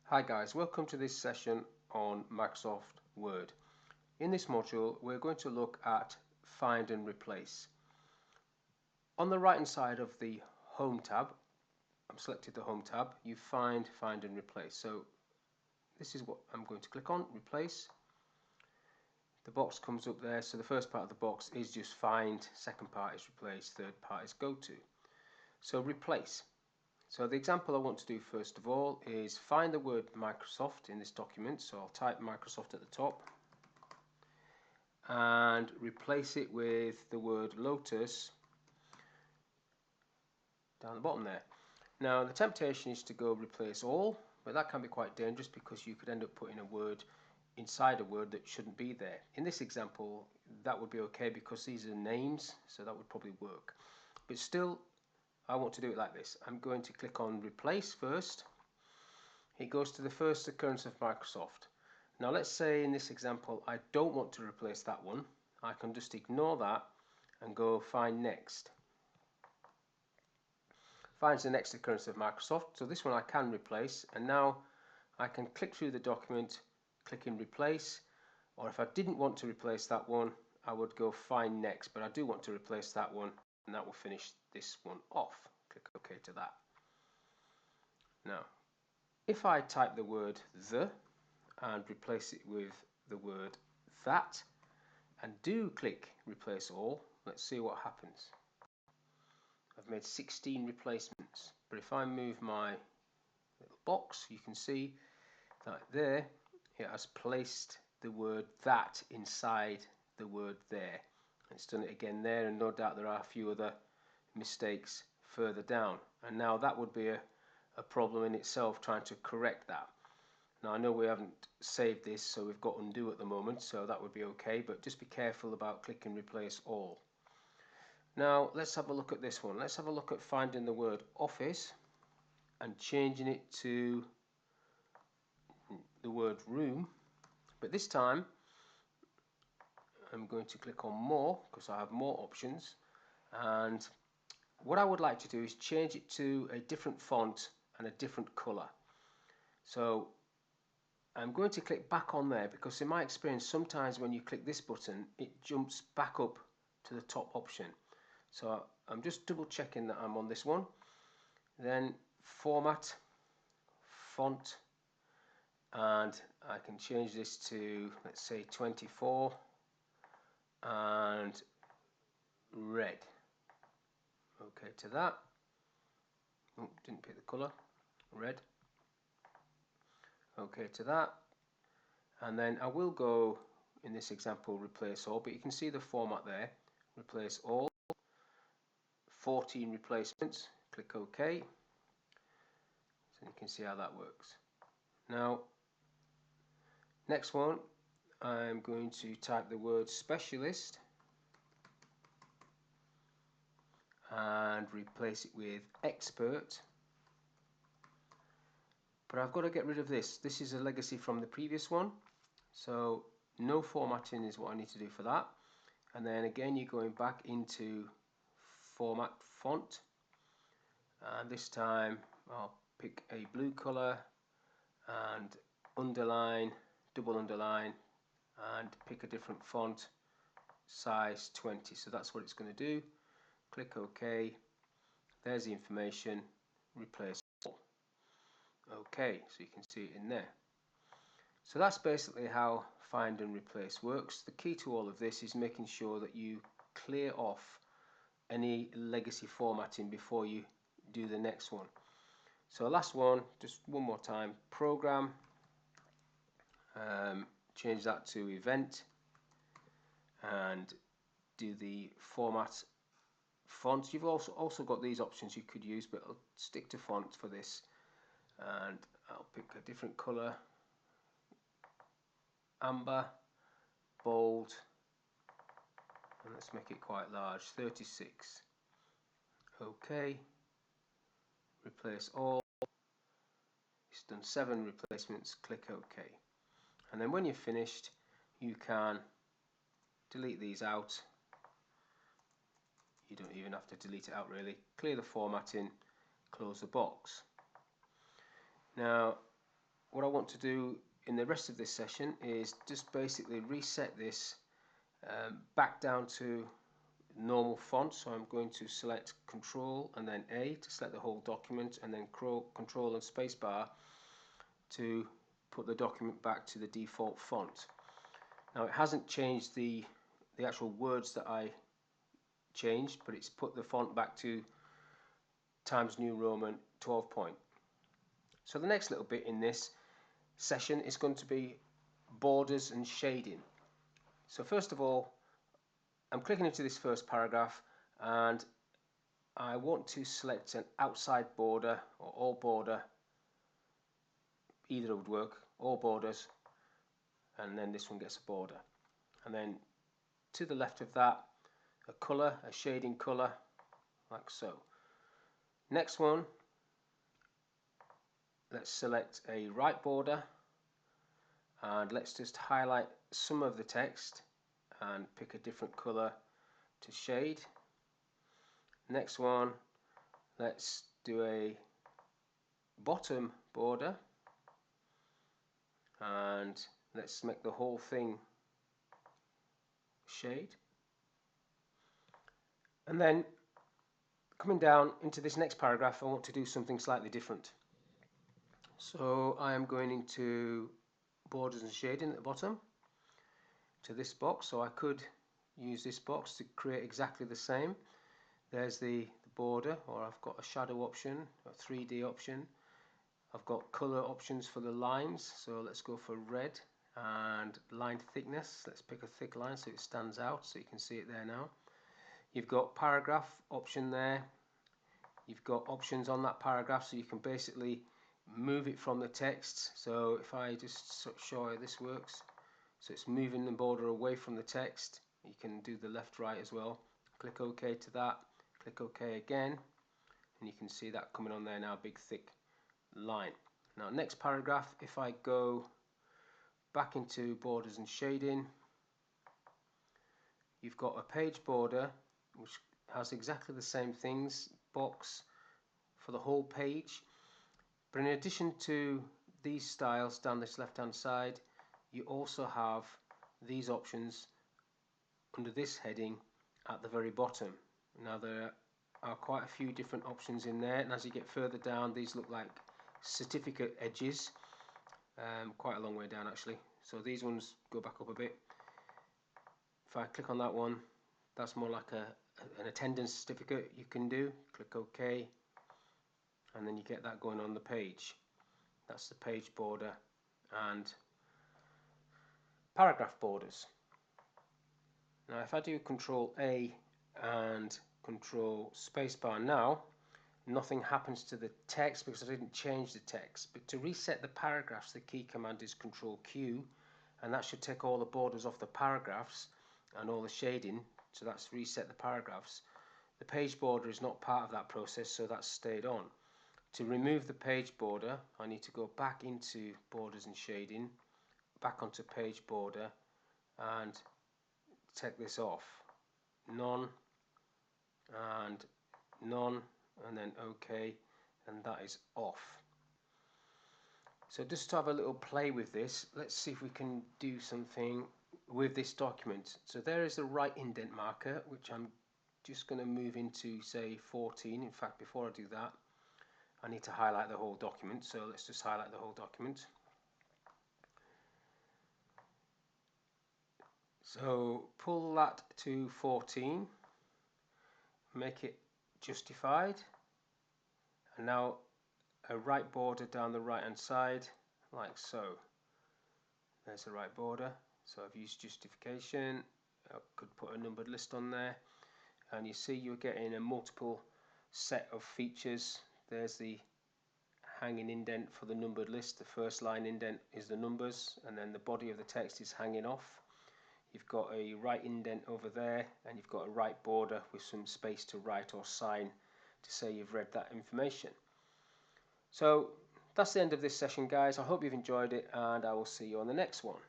Hi guys, welcome to this session on Microsoft Word. In this module we're going to look at find and replace. On the right hand side of the Home tab, I've selected the Home tab, you find and replace. So this is what I'm going to click on, replace. The box comes up there, so the first part of the box is just find, second part is replace, third part is go to. So replace. So the example I want to do first of all is find the word Microsoft in this document. So I'll type Microsoft at the top and replace it with the word Lotus down the bottom there. Now the temptation is to go replace all, but that can be quite dangerous because you could end up putting a word inside a word that shouldn't be there. In this example that would be okay because these are names, so that would probably work. But still, I want to do it like this. I'm going to click on replace first. It goes to the first occurrence of Microsoft. Now let's say in this example I don't want to replace that one. I can just ignore that and go find next. Finds the next occurrence of Microsoft. So this one I can replace, and now I can click through the document, click in replace, or if I didn't want to replace that one I would go find next, but I do want to replace that one, and that will finish this one off. Click OK to that. Now if I type the word the and replace it with the word that and do click replace all, let's see what happens. I've made 16 replacements, but if I move my little box you can see that there it has placed the word that inside the word there. It's done it again there, and no doubt there are a few other mistakes further down, and now that would be a problem in itself trying to correct that. Now I know we haven't saved this, so we've got undo at the moment, so that would be okay, but just be careful about clicking replace all. Now let's have a look at this one. Let's have a look at finding the word office and changing it to the word room, but this time I'm going to click on more because I have more options, and what I would like to do is change it to a different font and a different color. So I'm going to click back on there because in my experience sometimes when you click this button it jumps back up to the top option. So I'm just double checking that I'm on this one. Then format, font, and I can change this to, let's say, 24 and red. Okay to that. Oh, didn't pick the color. Red. Okay to that. And then I will go, in this example, replace all, but you can see the format there. Replace all. 14 replacements. Click OK. So you can see how that works. Now, next one, I'm going to type the word specialist and replace it with expert. But I've got to get rid of this. This is a legacy from the previous one, so no formatting is what I need to do for that. And then again you're going back into format, font, and this time I'll pick a blue color and underline, double underline, and pick a different font, size 20. So that's what it's going to do. Click OK. There's the information. Replace all. Okay, so you can see it in there. So that's basically how find and replace works. The key to all of this is making sure that you clear off any legacy formatting before you do the next one. So last one, just one more time, program, change that to event and do the format font. You've also got these options you could use, but I'll stick to font for this, and I'll pick a different color, amber, bold, and let's make it quite large, 36. OK, replace all. It's done 7 replacements. Click OK, and then when you're finished you can delete these out. You don't even have to delete it out really. Clear the formatting, close the box. Now what I want to do in the rest of this session is just basically reset this back down to normal font. So I'm going to select Control and then A to select the whole document, and then Control and Spacebar to put the document back to the default font. Now it hasn't changed the actual words that I changed, but it's put the font back to Times New Roman 12 point. So the next little bit in this session is going to be borders and shading. So first of all, I'm clicking into this first paragraph and I want to select an outside border or all border. Either would work, all borders, and then this one gets a border. And then to the left of that, a colour, a shading colour, like so. Next one, let's select a right border and let's just highlight some of the text and pick a different colour to shade. Next one, let's do a bottom border and let's make the whole thing shade. And then coming down into this next paragraph, I want to do something slightly different. So I am going into borders and shading at the bottom to this box. So I could use this box to create exactly the same. There's the border, or I've got a shadow option, a 3D option. I've got color options for the lines, so let's go for red, and line thickness, let's pick a thick line so it stands out, so you can see it there now. You've got paragraph option there. You've got options on that paragraph, so you can basically move it from the text. So if I just show how this works, so it's moving the border away from the text. You can do the left right as well. Click OK to that, click OK again, and you can see that coming on there now, big thick line. Now next paragraph, if I go back into borders and shading, you've got a page border which has exactly the same things, box for the whole page, but in addition to these styles down this left hand side, you also have these options under this heading at the very bottom. Now there are quite a few different options in there, and as you get further down, these look like certificate edges, quite a long way down actually, so these ones go back up a bit. If I click on that one, that's more like an attendance certificate you can do. Click OK, and then you get that going on the page. That's the page border and paragraph borders. Now if I do Control A and Control Spacebar now, nothing happens to the text because I didn't change the text. But to reset the paragraphs, the key command is Control Q, and that should take all the borders off the paragraphs and all the shading. So that's reset the paragraphs. The page border is not part of that process, so that's stayed on. To remove the page border, I need to go back into borders and shading, back onto page border, and take this off. None, and none, and then OK, and that is off. So just to have a little play with this, let's see if we can do something with this document. So there is the right indent marker, which I'm just going to move into, say, 14. In fact, before I do that, I need to highlight the whole document. So let's just highlight the whole document. So pull that to 14, make it justified, and now a right border down the right hand side, like so. There's the right border. So I've used justification. I could put a numbered list on there, and you see you're getting a multiple set of features. There's the hanging indent for the numbered list. The first line indent is the numbers, and then the body of the text is hanging off. You've got a right indent over there, and you've got a right border with some space to write or sign to say you've read that information. So that's the end of this session, guys. I hope you've enjoyed it, and I will see you on the next one.